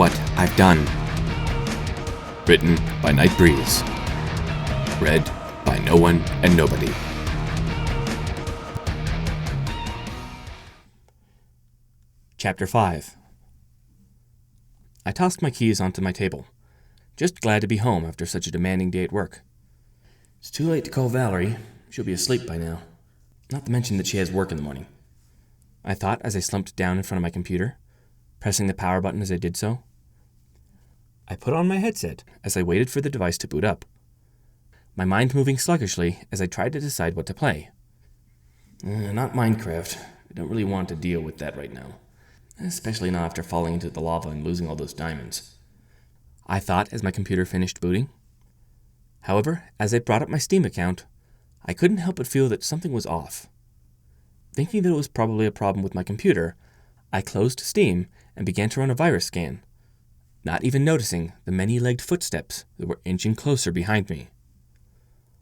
What I've Done. Written by Night Breeze. Read by no one and nobody. Chapter 5. I tossed my keys onto my table, just glad to be home after such a demanding day at work. It's too late to call Valerie. She'll be asleep by now. Not to mention that she has work in the morning, I thought as I slumped down in front of my computer, pressing the power button as I did so. I put on my headset as I waited for the device to boot up, my mind moving sluggishly as I tried to decide what to play. Not Minecraft. I don't really want to deal with that right now, especially not after falling into the lava and losing all those diamonds, I thought as my computer finished booting. However, as I brought up my Steam account, I couldn't help but feel that something was off. Thinking that it was probably a problem with my computer, I closed Steam and began to run a virus scan, not even noticing the many-legged footsteps that were inching closer behind me.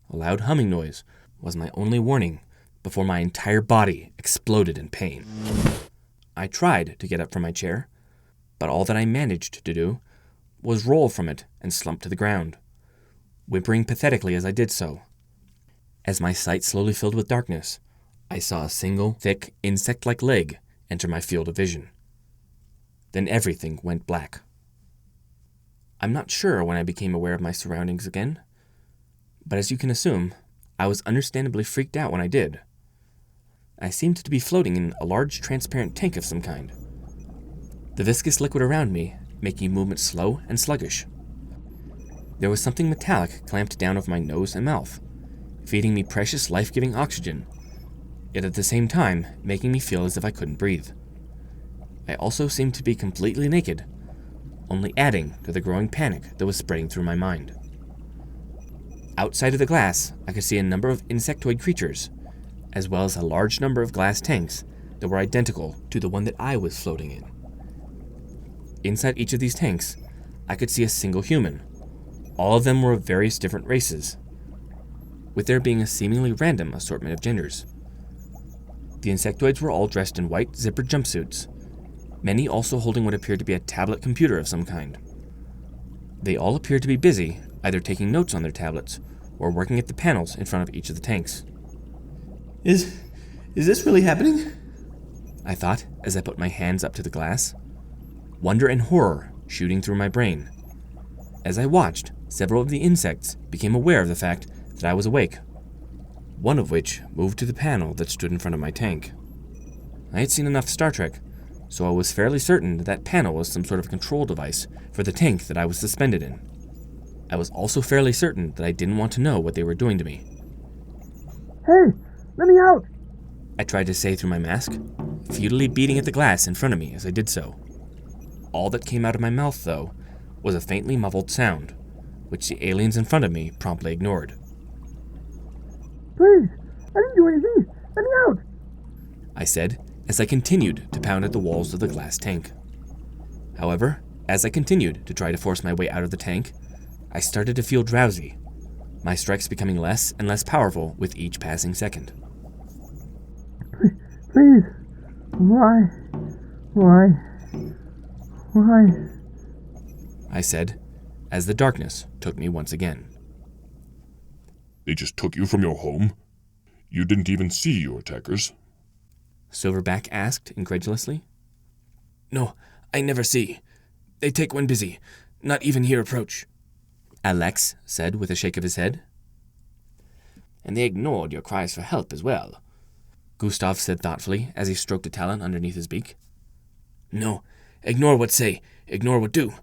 A loud humming noise was my only warning before my entire body exploded in pain. I tried to get up from my chair, but all that I managed to do was roll from it and slump to the ground, whimpering pathetically as I did so. As my sight slowly filled with darkness, I saw a single, thick, insect-like leg enter my field of vision. Then everything went black. I'm not sure when I became aware of my surroundings again, but as you can assume, I was understandably freaked out when I did. I seemed to be floating in a large transparent tank of some kind, the viscous liquid around me making movement slow and sluggish. There was something metallic clamped down over my nose and mouth, feeding me precious life-giving oxygen, yet at the same time making me feel as if I couldn't breathe. I also seemed to be completely naked, only adding to the growing panic that was spreading through my mind. Outside of the glass, I could see a number of insectoid creatures, as well as a large number of glass tanks that were identical to the one that I was floating in. Inside each of these tanks, I could see a single human. All of them were of various different races, with there being a seemingly random assortment of genders. The insectoids were all dressed in white zippered jumpsuits, many also holding what appeared to be a tablet computer of some kind. They all appeared to be busy, either taking notes on their tablets or working at the panels in front of each of the tanks. Is this really happening? I thought as I put my hands up to the glass, wonder and horror shooting through my brain. As I watched, several of the insects became aware of the fact that I was awake, one of which moved to the panel that stood in front of my tank. I had seen enough Star Trek, so I was fairly certain that that panel was some sort of control device for the tank that I was suspended in. I was also fairly certain that I didn't want to know what they were doing to me. Hey, let me out! I tried to say through my mask, futilely beating at the glass in front of me as I did so. All that came out of my mouth, though, was a faintly muffled sound, which the aliens in front of me promptly ignored. Please, I didn't do anything. Let me out! I said as I continued to pound at the walls of the glass tank. However, as I continued to try to force my way out of the tank, I started to feel drowsy, my strikes becoming less and less powerful with each passing second. Please, why, I said, as the darkness took me once again. They just took you from your home? You didn't even see your attackers? Silverback asked incredulously. No, I never see. They take when busy, not even hear approach, Alex said with a shake of his head. And they ignored your cries for help as well, Gustav said thoughtfully as he stroked a talon underneath his beak. No, ignore what say, ignore what do.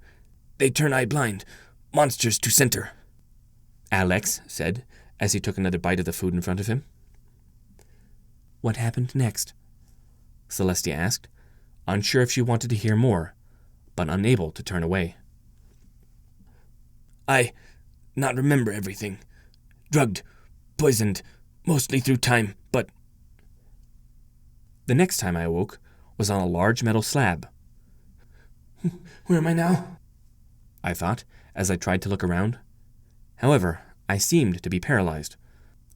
They turn eye blind, monsters to center, Alex said as he took another bite of the food in front of him. What happened next? Celestia asked, unsure if she wanted to hear more, but unable to turn away. I not remember everything. Drugged, poisoned, mostly through time, but... The next time I awoke was on a large metal slab. Where am I now? I thought, as I tried to look around. However, I seemed to be paralyzed,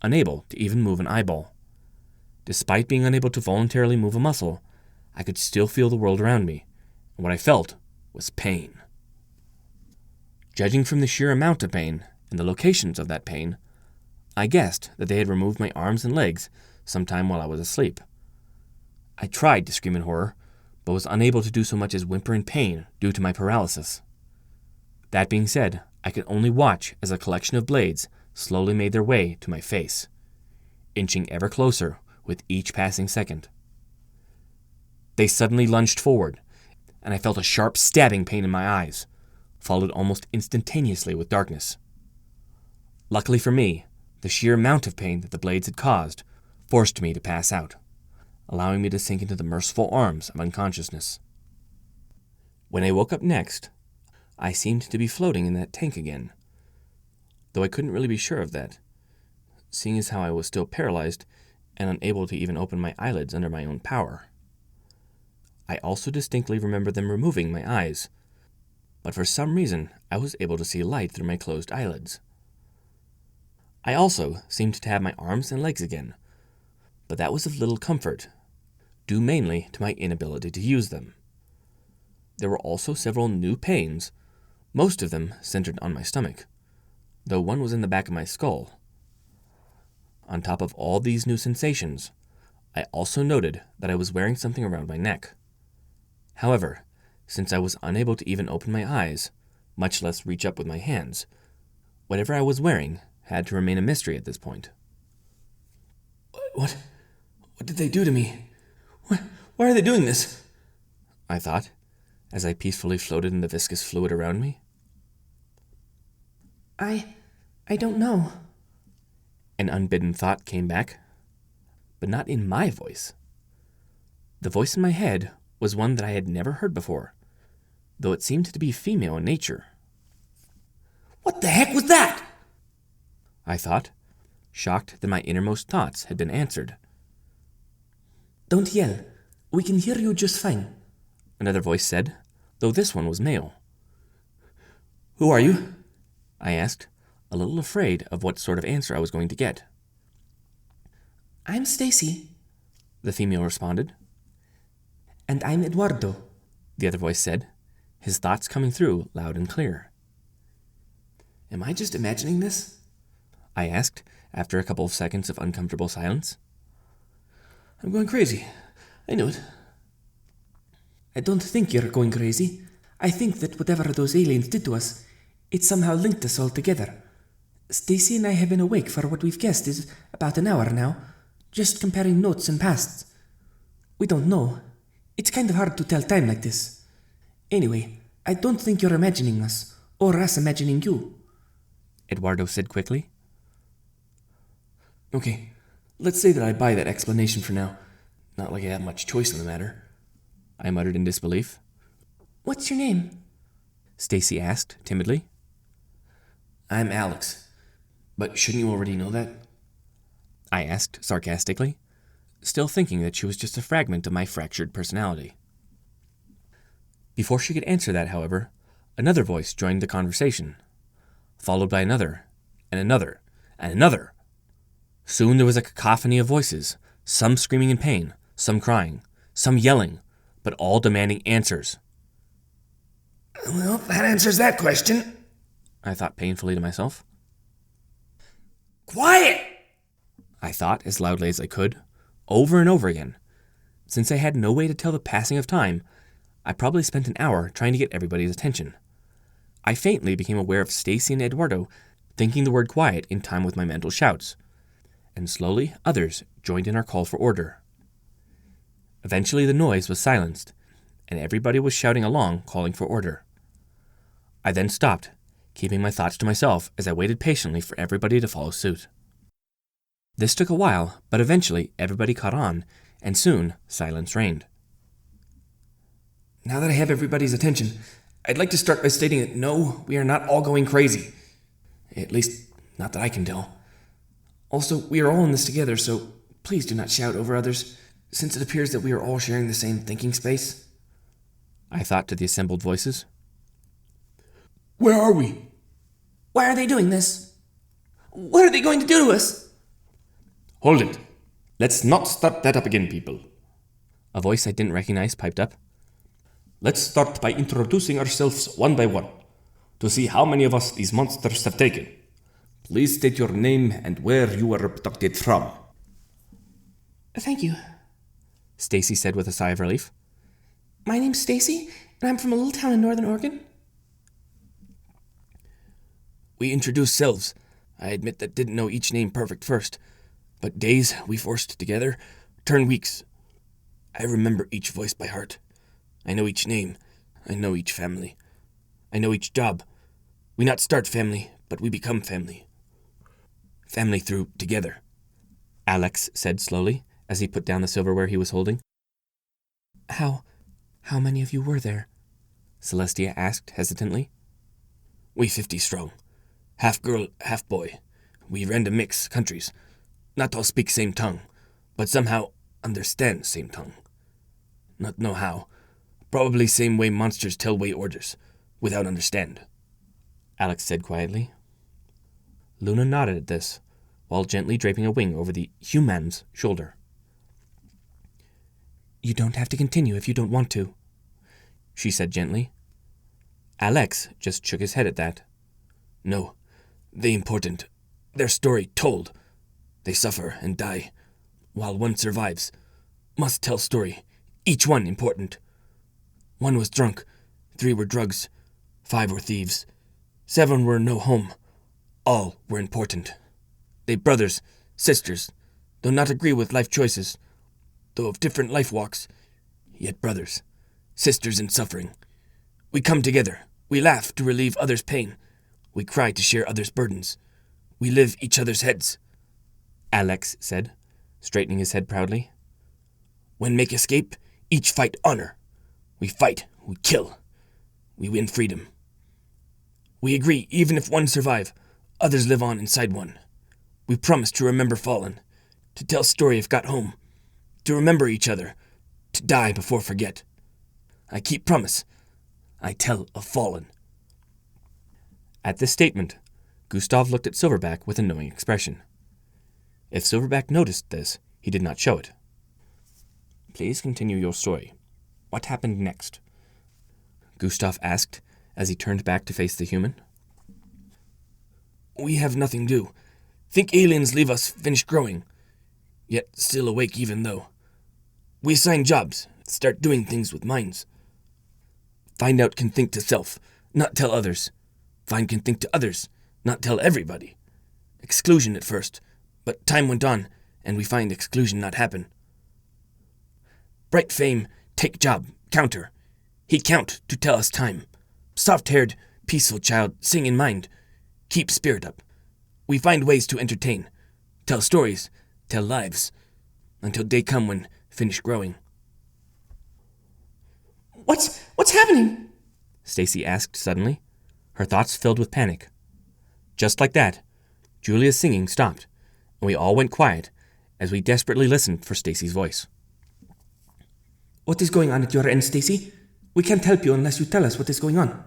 unable to even move an eyeball. Despite being unable to voluntarily move a muscle, I could still feel the world around me, and what I felt was pain. Judging from the sheer amount of pain and the locations of that pain, I guessed that they had removed my arms and legs sometime while I was asleep. I tried to scream in horror, but was unable to do so much as whimper in pain due to my paralysis. That being said, I could only watch as a collection of blades slowly made their way to my face, inching ever closer with each passing second. They suddenly lunged forward, and I felt a sharp stabbing pain in my eyes, followed almost instantaneously with darkness. Luckily for me, the sheer amount of pain that the blades had caused forced me to pass out, allowing me to sink into the merciful arms of unconsciousness. When I woke up next, I seemed to be floating in that tank again, though I couldn't really be sure of that, seeing as how I was still paralyzed and unable to even open my eyelids under my own power. I also distinctly remember them removing my eyes, but for some reason I was able to see light through my closed eyelids. I also seemed to have my arms and legs again, but that was of little comfort, due mainly to my inability to use them. There were also several new pains, most of them centered on my stomach, though one was in the back of my skull. On top of all these new sensations, I also noted that I was wearing something around my neck. However, since I was unable to even open my eyes, much less reach up with my hands, whatever I was wearing had to remain a mystery at this point. What did they do to me? Why are they doing this? I thought, as I peacefully floated in the viscous fluid around me. I don't know. An unbidden thought came back, but not in my voice. The voice in my head was one that I had never heard before, though it seemed to be female in nature. What the heck was that? I thought, shocked that my innermost thoughts had been answered. Don't yell. We can hear you just fine, another voice said, though this one was male. Who are you? I asked, a little afraid of what sort of answer I was going to get. I'm Stacy, the female responded. And I'm Eduardo, the other voice said, his thoughts coming through loud and clear. Am I just imagining this? I asked, after a couple of seconds of uncomfortable silence. I'm going crazy. I knew it. I don't think you're going crazy. I think that whatever those aliens did to us, it somehow linked us all together. Stacy and I have been awake for what we've guessed is about an hour now, just comparing notes and pasts. We don't know. It's kind of hard to tell time like this. Anyway, I don't think you're imagining us, or us imagining you, Eduardo said quickly. Okay, let's say that I buy that explanation for now. Not like I have much choice in the matter, I muttered in disbelief. What's your name? Stacy asked timidly. I'm Alex, but shouldn't you already know that? I asked sarcastically, still thinking that she was just a fragment of my fractured personality. Before she could answer that, however, another voice joined the conversation, followed by another, and another, and another. Soon there was a cacophony of voices, some screaming in pain, some crying, some yelling, but all demanding answers. Well, that answers that question, I thought painfully to myself. Quiet! I thought as loudly as I could, over and over again. Since I had no way to tell the passing of time, I probably spent an hour trying to get everybody's attention. I faintly became aware of Stacy and Eduardo thinking the word quiet in time with my mental shouts, and slowly others joined in our call for order. Eventually the noise was silenced, and everybody was shouting along, calling for order. I then stopped, keeping my thoughts to myself as I waited patiently for everybody to follow suit. This took a while, but eventually everybody caught on, and soon silence reigned. Now that I have everybody's attention, I'd like to start by stating that no, we are not all going crazy. At least, not that I can tell. Also, we are all in this together, so please do not shout over others, since it appears that we are all sharing the same thinking space. I thought to the assembled voices. Where are we? Why are they doing this? What are they going to do to us? Hold it. Let's not start that up again, people. A voice I didn't recognize piped up. Let's start by introducing ourselves one by one. to see how many of us these monsters have taken. Please state your name and where you were abducted from. Thank you, Stacy said with a sigh of relief. My name's Stacy, and I'm from a little town in northern Oregon. We introduced selves. I admit that didn't know each name perfect first, but days we forced together turn weeks. I remember each voice by heart. I know each name. I know each family. I know each job. We not start family, but we become family. Family through together, Alex said slowly as he put down the silverware he was holding. How many of you were there? Celestia asked hesitantly. We 50 strong. Half girl, half boy. We random mix countries. Not all speak same tongue, but somehow understand same tongue. Not know how. Probably same way monsters tell way orders, without understand, Alex said quietly. Luna nodded at this, while gently draping a wing over the human's shoulder. You don't have to continue if you don't want to, she said gently. Alex just shook his head at that. No, they important. Their story told. They suffer and die, while one survives. Must tell story. Each one important. 1 was drunk, 3 were drugs, 5 were thieves, 7 were no home. All were important. They brothers, sisters, though not agree with life choices, though of different life walks, yet brothers, sisters in suffering. We come together. We laugh to relieve others' pain. We cry to share others' burdens. We live each other's heads, Alex said, straightening his head proudly. When make escape, each fight honor. We fight, we kill. We win freedom. We agree even if one survive, others live on inside one. We promise to remember fallen, to tell story if got home, to remember each other, to die before forget. I keep promise. I tell of fallen. At this statement, Gustav looked at Silverback with a knowing expression. If Silverback noticed this, he did not show it. Please continue your story. What happened next? Gustav asked as he turned back to face the human. We have nothing do. Think aliens leave us finish growing, yet still awake even though. We assign jobs, start doing things with minds. Find out can think to self, not tell others. Find can think to others, not tell everybody. Exclusion at first, but time went on, and we find exclusion not happen. Bright fame, take job, counter. He count to tell us time. Soft-haired, peaceful child, sing in mind. Keep spirit up. We find ways to entertain. Tell stories, tell lives. Until day come when finish growing. What's happening? Stacy asked suddenly, her thoughts filled with panic. Just like that, Julia's singing stopped, and we all went quiet as we desperately listened for Stacy's voice. What is going on at your end, Stacy? We can't help you unless you tell us what is going on.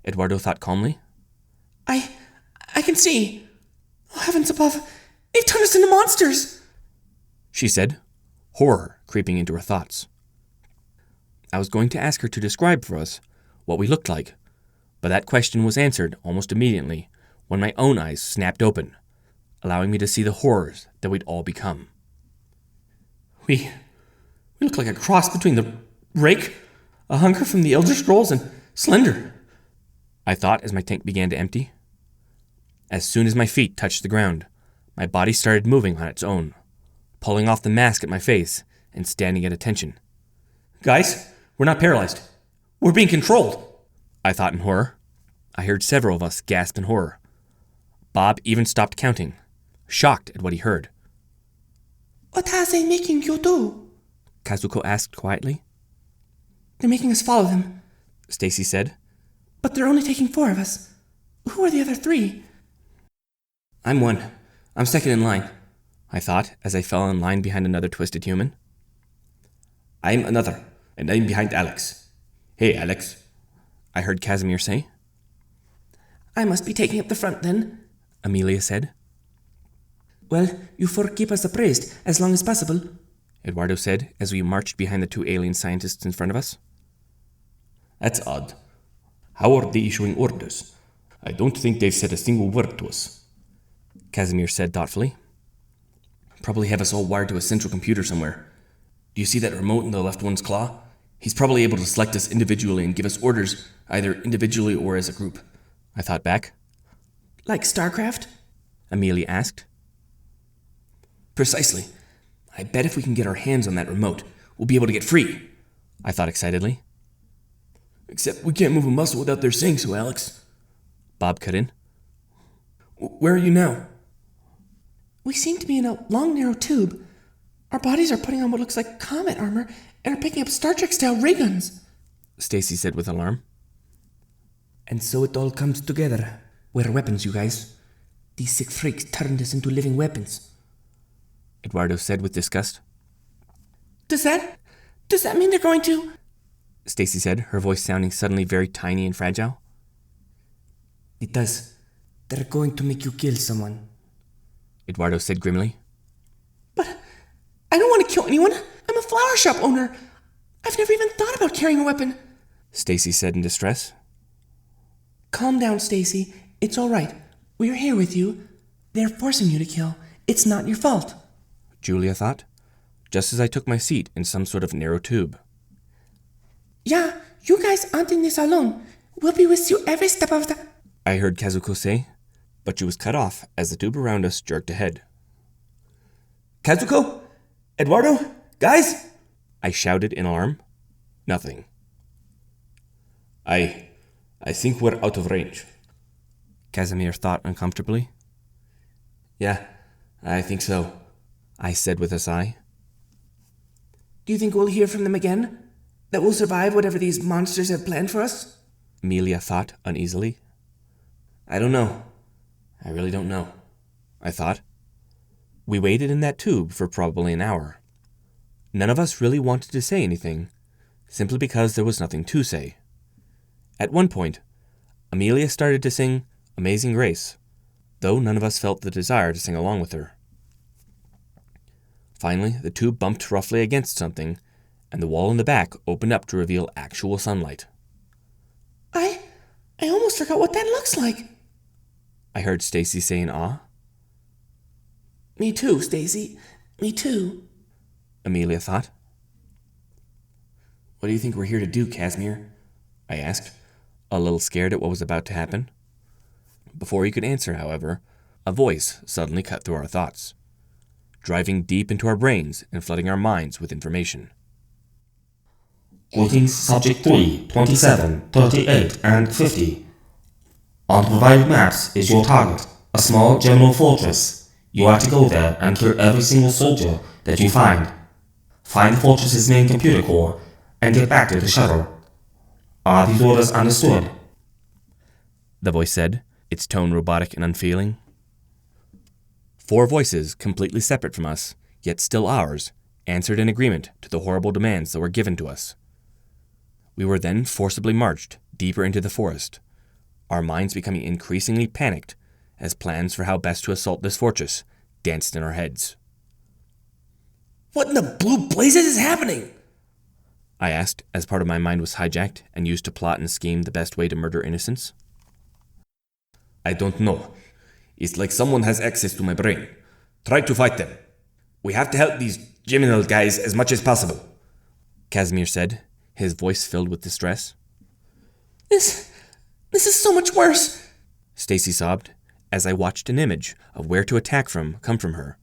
Eduardo thought calmly. I can see. Oh, heavens above, they've turned us into monsters, she said, horror creeping into her thoughts. I was going to ask her to describe for us what we looked like, but that question was answered almost immediately when my own eyes snapped open, allowing me to see the horrors that we'd all become. We look like a cross between the Rake, a hunker from the Elder Scrolls, and Slender, I thought as my tank began to empty. As soon as my feet touched the ground, my body started moving on its own, pulling off the mask at my face and standing at attention. Guys, we're not paralyzed. We're being controlled, I thought in horror. I heard several of us gasp in horror. Bob even stopped counting, shocked at what he heard. What are they making you do? Kazuko asked quietly. They're making us follow them, Stacy said. But they're only taking 4 of us. Who are the other 3? I'm one. I'm second in line, I thought as I fell in line behind another twisted human. I'm another, and I'm behind Alex. Hey, Alex, I heard Casimir say. I must be taking up the front then, Amelia said. Well, you 4 keep us appraised as long as possible, Eduardo said as we marched behind the 2 alien scientists in front of us. That's odd, How are they issuing orders? I don't think they've said a single word to us. Casimir said thoughtfully. Probably have us all wired to a central computer somewhere. Do you see that remote in the left one's claw? He's probably able to select us individually and give us orders, either individually or as a group. I thought back. Like StarCraft? Amelia asked. Precisely. I bet if we can get our hands on that remote, we'll be able to get free. I thought excitedly. Except we can't move a muscle without their saying so, Alex. Bob cut in. Where are you now? We seem to be in a long, narrow tube. Our bodies are putting on what looks like comet armor and are picking up Star Trek-style ray guns, Stacy said with alarm. And so it all comes together. We're weapons, you guys. These sick freaks turned us into living weapons. Eduardo said with disgust. Does that mean they're going to... Stacy said, her voice sounding suddenly very tiny and fragile. It does. They're going to make you kill someone. Eduardo said grimly. But I don't want to kill anyone. I'm a flower shop owner. I've never even thought about carrying a weapon. Stacy said in distress. Calm down, Stacy. It's all right. We're here with you. They're forcing you to kill. It's not your fault. Julia thought, just as I took my seat in some sort of narrow tube. Yeah, you guys aren't in this alone. We'll be with you every step of the... I heard Kazuko say, but she was cut off as the tube around us jerked ahead. Kazuko? Eduardo? Guys? I shouted in alarm. Nothing. I think we're out of range. Casimir thought uncomfortably. Yeah, I think so, I said with a sigh. Do you think we'll hear from them again? That we'll survive whatever these monsters have planned for us? Amelia thought uneasily. I don't know. I really don't know, I thought. We waited in that tube for probably an hour. None of us really wanted to say anything, simply because there was nothing to say. At one point, Amelia started to sing Amazing Grace, though none of us felt the desire to sing along with her. Finally, the tube bumped roughly against something, and the wall in the back opened up to reveal actual sunlight. I almost forgot what that looks like, I heard Stacy say in awe. Me too, Stacy. Me too, Amelia thought. What do you think we're here to do, Casimir? I asked, a little scared at what was about to happen. Before he could answer, however, a voice suddenly cut through our thoughts, driving deep into our brains and flooding our minds with information. Greetings, Subject 3, 27, 38, and 50. On the provided maps is your target, a small general fortress. You are to go there and kill every single soldier that you find. Find the fortress's main computer core and get back to the shuttle. Are these orders understood? The voice said, its tone robotic and unfeeling. 4 voices, completely separate from us, yet still ours, answered in agreement to the horrible demands that were given to us. We were then forcibly marched deeper into the forest, our minds becoming increasingly panicked as plans for how best to assault this fortress danced in our heads. What in the blue blazes is happening? I asked as part of my mind was hijacked and used to plot and scheme the best way to murder innocents. I don't know. It's like someone has access to my brain. Try to fight them. We have to help these Geminal guys as much as possible, Casimir said, his voice filled with distress. This is so much worse, Stacy sobbed, as I watched an image of where to attack from come from her.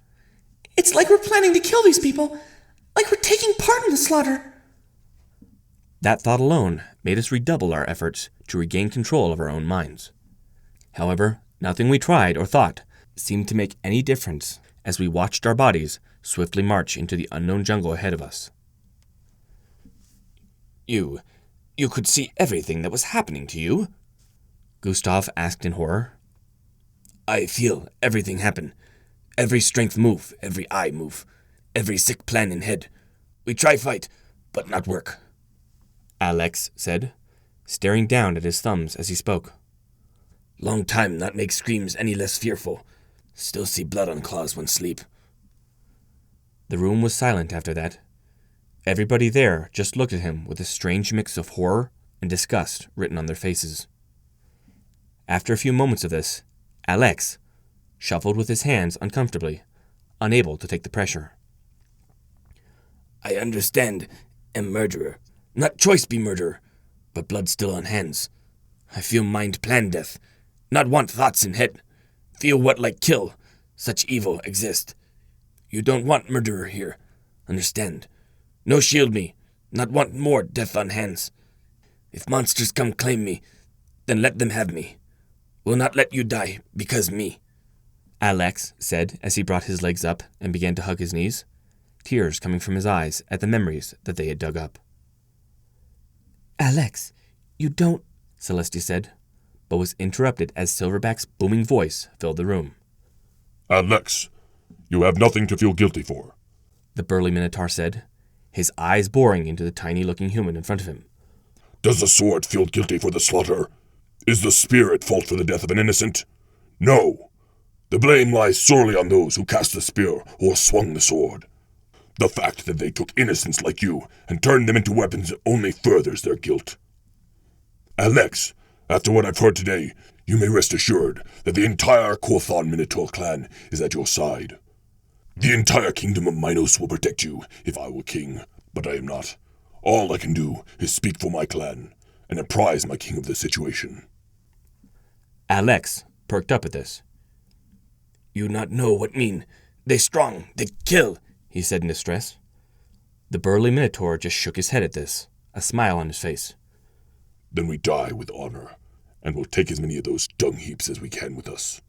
It's like we're planning to kill these people, like we're taking part in the slaughter. That thought alone made us redouble our efforts to regain control of our own minds. However, nothing we tried or thought seemed to make any difference as we watched our bodies swiftly march into the unknown jungle ahead of us. You could see everything that was happening to you? Gustav asked in horror. I feel everything happen. Every strength move, every eye move, every sick plan in head. We try fight, but not work, Alex said, staring down at his thumbs as he spoke. Long time not make screams any less fearful. Still see blood on claws when sleep. The room was silent after that. Everybody there just looked at him with a strange mix of horror and disgust written on their faces. After a few moments of this, Alex shuffled with his hands uncomfortably, unable to take the pressure. I understand, am murderer. Not choice be murderer, but blood still on hands. I feel mind plan death, not want thoughts in head. Feel what like kill, such evil exist. You don't want murderer here, understand. No shield me, not want more death on hands. If monsters come claim me, then let them have me. Will not let you die, because me. Alex said as he brought his legs up and began to hug his knees, tears coming from his eyes at the memories that they had dug up. Alex, you don't... Celestia said, but was interrupted as Silverback's booming voice filled the room. Alex, you have nothing to feel guilty for, the burly Minotaur said, his eyes boring into the tiny-looking human in front of him. Does the sword feel guilty for the slaughter? Is the spear at fault for the death of an innocent? No. The blame lies solely on those who cast the spear or swung the sword. The fact that they took innocents like you and turned them into weapons only furthers their guilt. Alex, after what I've heard today, you may rest assured that the entire Quothon Minotaur clan is at your side. The entire kingdom of Minos will protect you if I were king, but I am not. All I can do is speak for my clan and apprise my king of the situation. Alex perked up at this. You not know what mean. They strong, they kill, he said in distress. The burly Minotaur just shook his head at this, a smile on his face. Then we die with honor, and we'll take as many of those dung heaps as we can with us.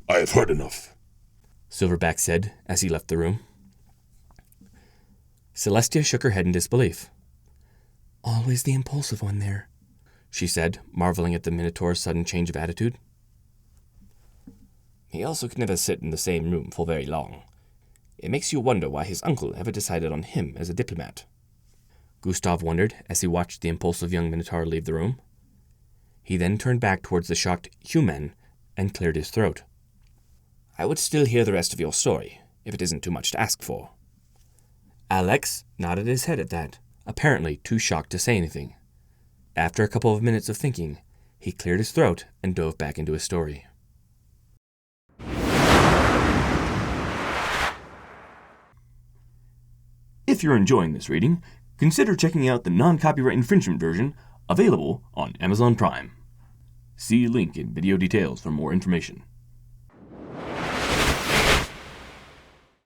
I have heard enough, Silverback said as he left the room. Celestia shook her head in disbelief. Always the impulsive one there, she said, marveling at the Minotaur's sudden change of attitude. He also could never sit in the same room for very long. It makes you wonder why his uncle ever decided on him as a diplomat. Gustav wondered as he watched the impulsive young Minotaur leave the room. He then turned back towards the shocked human and cleared his throat. I would still hear the rest of your story, if it isn't too much to ask for. Alex nodded his head at that, apparently too shocked to say anything. After a couple of minutes of thinking, he cleared his throat and dove back into his story. If you're enjoying this reading, consider checking out the non-copyright infringement version available on Amazon Prime. See link in video details for more information.